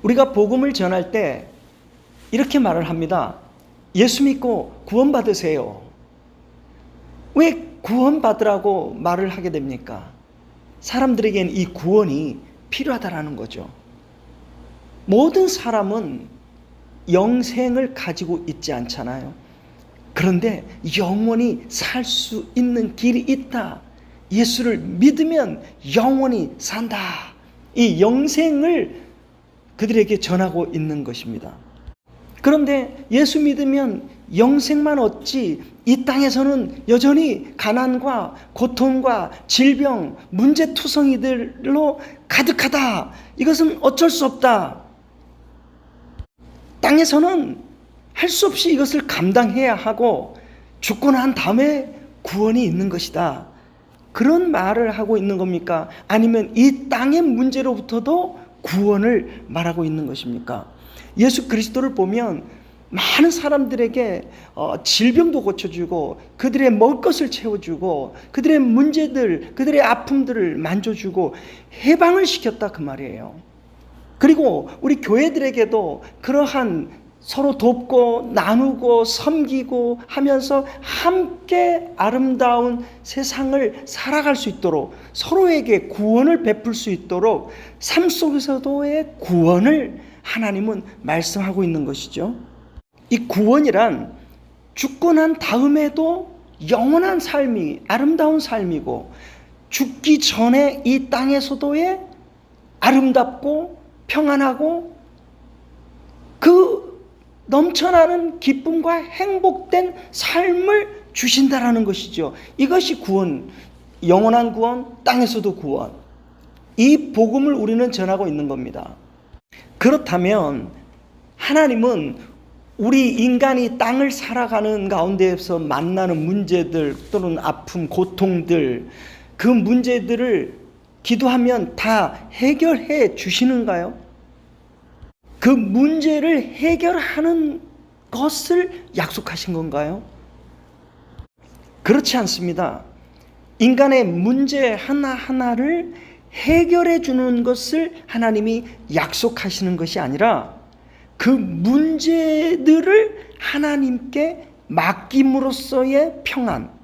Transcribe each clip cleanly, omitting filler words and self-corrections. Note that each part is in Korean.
우리가 복음을 전할 때 이렇게 말을 합니다. 예수 믿고 구원받으세요. 왜 구원받으라고 말을 하게 됩니까? 사람들에게는 이 구원이 필요하다라는 거죠. 모든 사람은 영생을 가지고 있지 않잖아요. 그런데 영원히 살 수 있는 길이 있다. 예수를 믿으면 영원히 산다. 이 영생을 그들에게 전하고 있는 것입니다. 그런데 예수 믿으면 영생만 얻지 이 땅에서는 여전히 가난과 고통과 질병, 문제투성이들로 가득하다. 이것은 어쩔 수 없다. 땅에서는 할 수 없이 이것을 감당해야 하고 죽고 난 다음에 구원이 있는 것이다. 그런 말을 하고 있는 겁니까? 아니면 이 땅의 문제로부터도 구원을 말하고 있는 것입니까? 예수 그리스도를 보면 많은 사람들에게 질병도 고쳐주고 그들의 먹을 것을 채워주고 그들의 문제들, 그들의 아픔들을 만져주고 해방을 시켰다 그 말이에요. 그리고 우리 교회들에게도 그러한 서로 돕고 나누고 섬기고 하면서 함께 아름다운 세상을 살아갈 수 있도록 서로에게 구원을 베풀 수 있도록 삶 속에서도의 구원을 하나님은 말씀하고 있는 것이죠. 이 구원이란 죽고 난 다음에도 영원한 삶이 아름다운 삶이고 죽기 전에 이 땅에서도의 아름답고 평안하고 그 넘쳐나는 기쁨과 행복된 삶을 주신다라는 것이죠. 이것이 구원, 영원한 구원, 땅에서도 구원. 이 복음을 우리는 전하고 있는 겁니다. 그렇다면 하나님은 우리 인간이 땅을 살아가는 가운데에서 만나는 문제들 또는 아픔, 고통들, 그 문제들을 기도하면 다 해결해 주시는가요? 그 문제를 해결하는 것을 약속하신 건가요? 그렇지 않습니다. 인간의 문제 하나하나를 해결해 주는 것을 하나님이 약속하시는 것이 아니라 그 문제들을 하나님께 맡김으로써의 평안,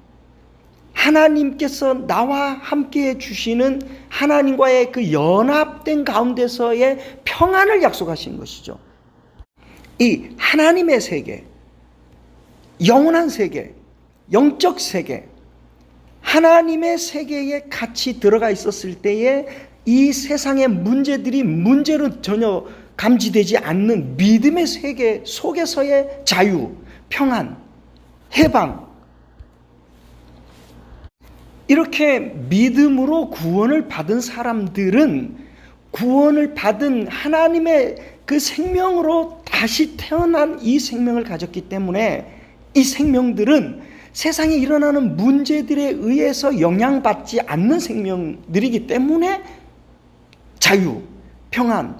하나님께서 나와 함께 해주시는 하나님과의 그 연합된 가운데서의 평안을 약속하신 것이죠. 이 하나님의 세계, 영원한 세계, 영적 세계, 하나님의 세계에 같이 들어가 있었을 때에 이 세상의 문제들이 문제로 전혀 감지되지 않는 믿음의 세계 속에서의 자유, 평안, 해방, 이렇게 믿음으로 구원을 받은 사람들은 구원을 받은 하나님의 그 생명으로 다시 태어난 이 생명을 가졌기 때문에 이 생명들은 세상에 일어나는 문제들에 의해서 영향받지 않는 생명들이기 때문에 자유, 평안,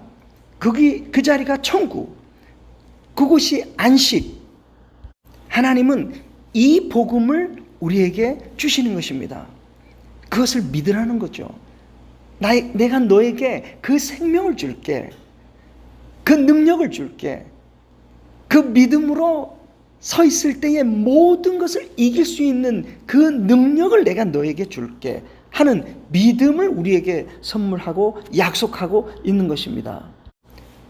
그 자리가 천국, 그곳이 안식. 하나님은 이 복음을 우리에게 주시는 것입니다. 그것을 믿으라는 거죠. 내가 너에게 그 생명을 줄게. 그 능력을 줄게. 그 믿음으로 서 있을 때에 모든 것을 이길 수 있는 그 능력을 내가 너에게 줄게 하는 믿음을 우리에게 선물하고 약속하고 있는 것입니다.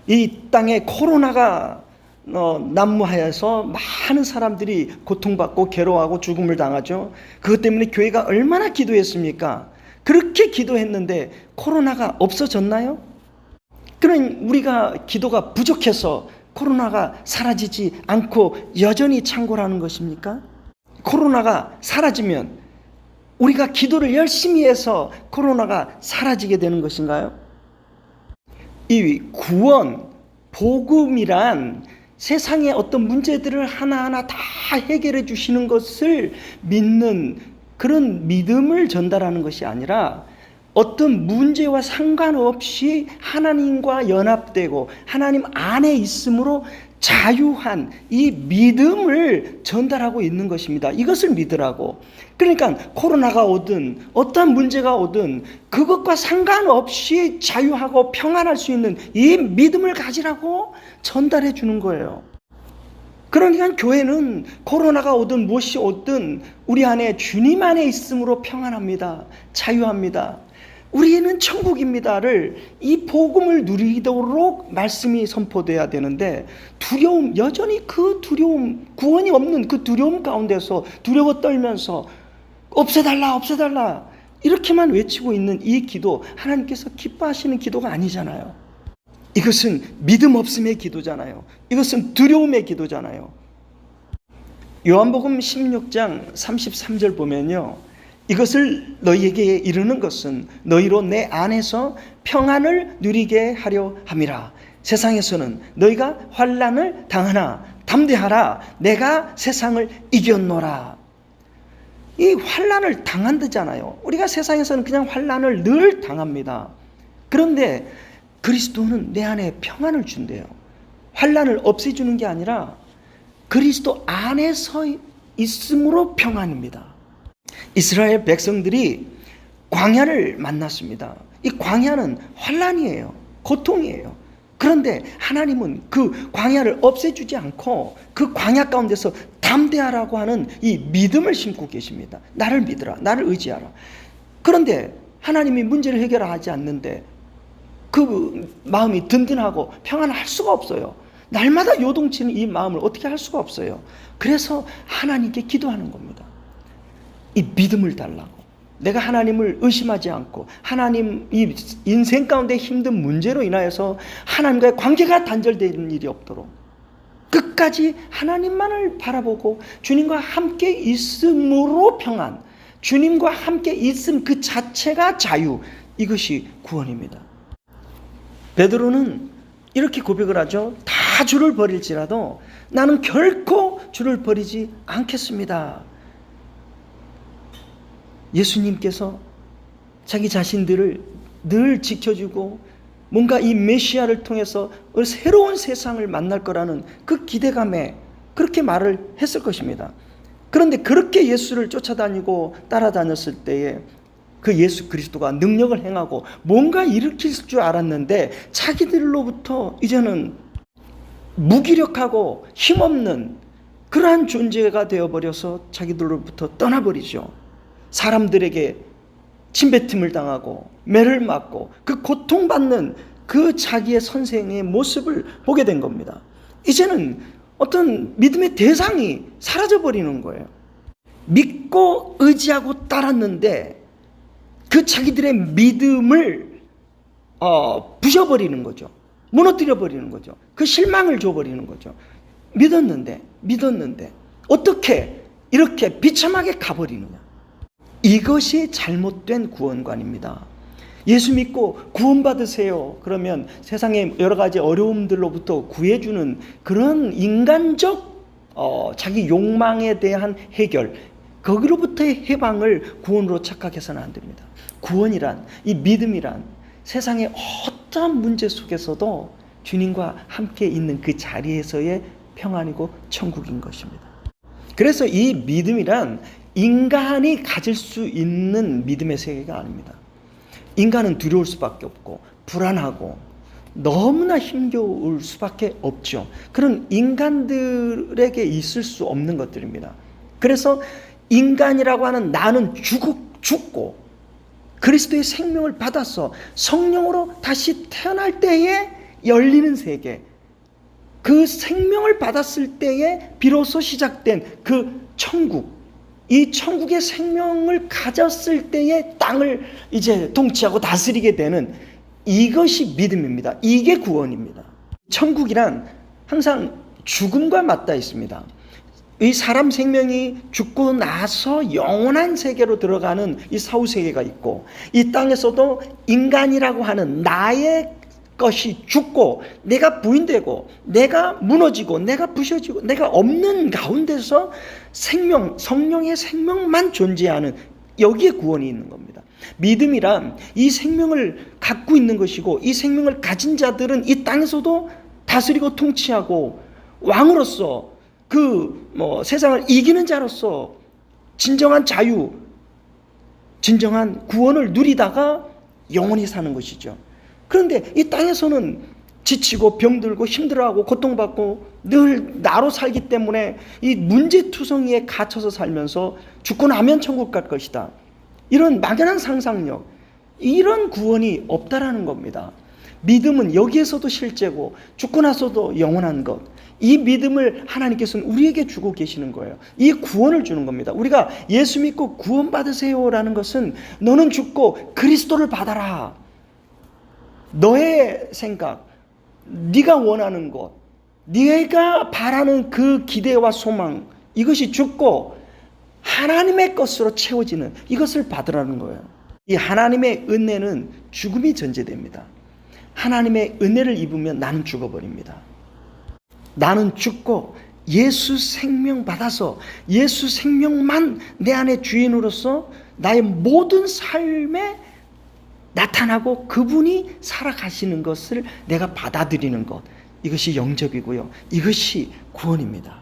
이 땅에 코로나가 난무하여서 많은 사람들이 고통받고 괴로워하고 죽음을 당하죠. 그것 때문에 교회가 얼마나 기도했습니까? 그렇게 기도했는데 코로나가 없어졌나요? 그럼 우리가 기도가 부족해서 코로나가 사라지지 않고 여전히 창궐하는 것입니까? 코로나가 사라지면 우리가 기도를 열심히 해서 코로나가 사라지게 되는 것인가요? 이 구원, 복음이란 세상의 어떤 문제들을 하나하나 다 해결해 주시는 것을 믿는 그런 믿음을 전달하는 것이 아니라 어떤 문제와 상관없이 하나님과 연합되고 하나님 안에 있음으로 자유한 이 믿음을 전달하고 있는 것입니다. 이것을 믿으라고. 그러니까 코로나가 오든 어떠한 문제가 오든 그것과 상관없이 자유하고 평안할 수 있는 이 믿음을 가지라고 전달해 주는 거예요. 그러니까 교회는 코로나가 오든 무엇이 오든 우리 안에 주님 안에 있음으로 평안합니다. 자유합니다. 우리는 천국입니다를 이 복음을 누리도록 말씀이 선포돼야 되는데 두려움, 여전히 그 두려움, 구원이 없는 그 두려움 가운데서 두려워 떨면서 없애달라 없애달라 이렇게만 외치고 있는 이 기도, 하나님께서 기뻐하시는 기도가 아니잖아요. 이것은 믿음 없음의 기도잖아요. 이것은 두려움의 기도잖아요. 요한복음 16장 33절 보면요, 이것을 너희에게 이르는 것은 너희로 내 안에서 평안을 누리게 하려 함이라. 세상에서는 너희가 환난을 당하나 담대하라. 내가 세상을 이겼노라. 이 환난을 당한다잖아요. 우리가 세상에서는 그냥 환난을 늘 당합니다. 그런데 그리스도는 내 안에 평안을 준대요. 환난을 없애주는 게 아니라 그리스도 안에서 있음으로 평안입니다. 이스라엘 백성들이 광야를 만났습니다. 이 광야는 환난이에요. 고통이에요. 그런데 하나님은 그 광야를 없애주지 않고 그 광야 가운데서 담대하라고 하는 이 믿음을 심고 계십니다. 나를 믿으라. 나를 의지하라. 그런데 하나님이 문제를 해결하지 않는데 그 마음이 든든하고 평안할 수가 없어요. 날마다 요동치는 이 마음을 어떻게 할 수가 없어요. 그래서 하나님께 기도하는 겁니다. 이 믿음을 달라고. 내가 하나님을 의심하지 않고 하나님 이 인생 가운데 힘든 문제로 인하여서 하나님과의 관계가 단절되는 일이 없도록 끝까지 하나님만을 바라보고 주님과 함께 있음으로 평안, 주님과 함께 있음 그 자체가 자유, 이것이 구원입니다. 베드로는 이렇게 고백을 하죠. 다 주를 버릴지라도 나는 결코 주를 버리지 않겠습니다. 예수님께서 자기 자신들을 늘 지켜주고 뭔가 이 메시아를 통해서 새로운 세상을 만날 거라는 그 기대감에 그렇게 말을 했을 것입니다. 그런데 그렇게 예수를 쫓아다니고 따라다녔을 때에 그 예수 그리스도가 능력을 행하고 뭔가 일으킬 줄 알았는데 자기들로부터 이제는 무기력하고 힘없는 그러한 존재가 되어버려서 자기들로부터 떠나버리죠. 사람들에게 침뱉음을 당하고 매를 맞고 그 고통받는 그 자기의 선생의 모습을 보게 된 겁니다. 이제는 어떤 믿음의 대상이 사라져버리는 거예요. 믿고 의지하고 따랐는데 그 자기들의 믿음을 부셔버리는 거죠. 무너뜨려버리는 거죠. 그 실망을 줘버리는 거죠. 믿었는데 어떻게 이렇게 비참하게 가버리느냐. 이것이 잘못된 구원관입니다. 예수 믿고 구원받으세요. 그러면 세상의 여러 가지 어려움들로부터 구해주는 그런 인간적 자기 욕망에 대한 해결, 거기로부터의 해방을 구원으로 착각해서는 안 됩니다. 구원이란, 이 믿음이란 세상의 어떠한 문제 속에서도 주님과 함께 있는 그 자리에서의 평안이고 천국인 것입니다. 그래서 이 믿음이란 인간이 가질 수 있는 믿음의 세계가 아닙니다. 인간은 두려울 수밖에 없고 불안하고 너무나 힘겨울 수밖에 없죠. 그런 인간들에게 있을 수 없는 것들입니다. 그래서 인간이라고 하는 나는 죽고 그리스도의 생명을 받아서 성령으로 다시 태어날 때에 열리는 세계, 그 생명을 받았을 때에 비로소 시작된 그 천국, 이 천국의 생명을 가졌을 때에 땅을 이제 통치하고 다스리게 되는 이것이 믿음입니다. 이게 구원입니다. 천국이란 항상 죽음과 맞닿아 있습니다. 이 사람 생명이 죽고 나서 영원한 세계로 들어가는 이 사후세계가 있고, 이 땅에서도 인간이라고 하는 나의 것이 죽고 내가 부인되고 내가 무너지고 내가 부셔지고 내가 없는 가운데서 생명, 성령의 생명만 존재하는, 여기에 구원이 있는 겁니다. 믿음이란 이 생명을 갖고 있는 것이고, 이 생명을 가진 자들은 이 땅에서도 다스리고 통치하고 왕으로서 세상을 이기는 자로서 진정한 자유, 진정한 구원을 누리다가 영원히 사는 것이죠. 그런데 이 땅에서는 지치고 병들고 힘들어하고 고통받고 늘 나로 살기 때문에 이 문제투성이에 갇혀서 살면서 죽고 나면 천국 갈 것이다, 이런 막연한 상상력, 이런 구원이 없다라는 겁니다. 믿음은 여기에서도 실제고 죽고 나서도 영원한 것, 이 믿음을 하나님께서는 우리에게 주고 계시는 거예요. 이 구원을 주는 겁니다. 우리가 예수 믿고 구원 받으세요라는 것은 너는 죽고 그리스도를 받아라, 너의 생각, 네가 원하는 것, 네가 바라는 그 기대와 소망, 이것이 죽고 하나님의 것으로 채워지는 이것을 받으라는 거예요. 이 하나님의 은혜는 죽음이 전제됩니다. 하나님의 은혜를 입으면 나는 죽어버립니다. 나는 죽고 예수 생명 받아서 예수 생명만 내 안에 주인으로서 나의 모든 삶에 나타나고 그분이 살아가시는 것을 내가 받아들이는 것, 이것이 영접이고요. 이것이 구원입니다.